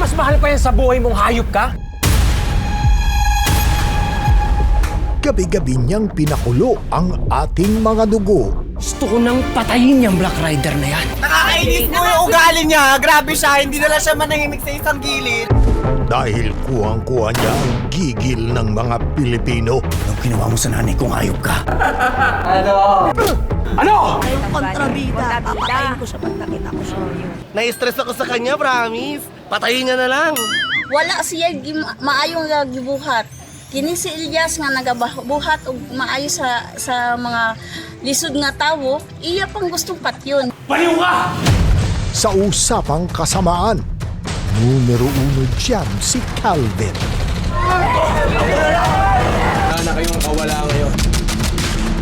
mas mahal pa yan sa buhay mong hayop ka? Gabi-gabi niyang pinakulo ang ating mga dugo. Gusto ko nang patayin yung Black Rider na yan. Nakakainis po yung ugali niya. Grabe siya, hindi na lang siya manahimik sa isang gilid. Dahil kuhang-kuha niya ang gigil ng mga Pilipino. Anong ginawa mo sa nanay kung hayop ka? Ano? Kontrabida. Papatayin ko siya pag nakita ko siya. Na-stress ako sa kanya, promise. Patayin niya na lang. Wala siya maayong gibuhat. Kini si Elias nga nagabuhat og maayo sa mga lisod nga tawo, iya pang gustong patyon. Baliw ka! Sa usapang kasamaan, numero 1 dyan si Calvin. Wala na kayong kawala ngayon.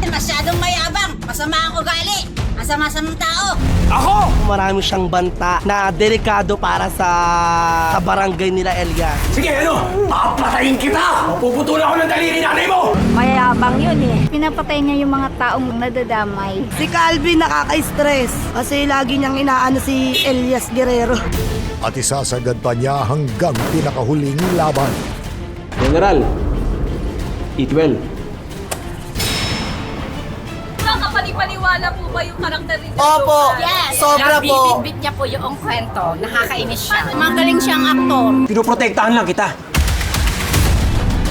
Masyadong mayabang, masama ang ugali, masama-samang tao. Ako! Marami siyang banta na delikado para sa barangay nila Elias. Sige, ano? Papatayin kita! Puputulan ko ng daliri nanay mo! Mayabang yun eh. Pinapatay niya yung mga taong nadadamay. Si Calvin nakaka-stress kasi lagi niyang inaano si Elias Guerrero. At isasagad pa niya hanggang pinakahuling laban. General, eat well. Nakapaniwala po ba yung karakter ni Opo, Yes, sobra po. nabibitbit niya po yung kwento. Nakakainis siya. Magaling siyang aktor. Pinoprotektahan lang kita.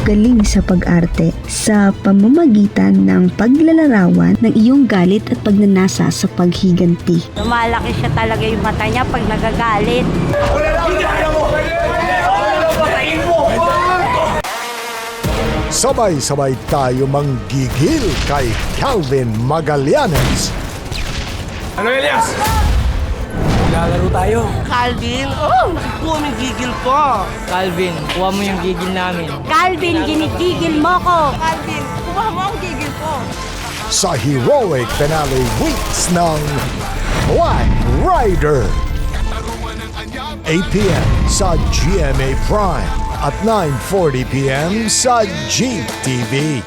Galing sa pag-arte sa pamamagitan ng paglalarawan ng iyong galit at pagnanasa sa paghiganti. Lumalaki siya talaga yung mata niya pag nagagalit. Sabay-sabay tayo manggigil kay Calvin Magallanes. Ano, Elias? Lalaro tayo. Calvin, gumigigil ko. Calvin, kuha mo yung gigil namin. Calvin, ginigigil mo ko! Calvin, kuha mo ang gigil ko. Sa heroic finale weeks ng Black Rider. 8 p.m. sa GMA Prime at 9:40 p.m. sa GTV.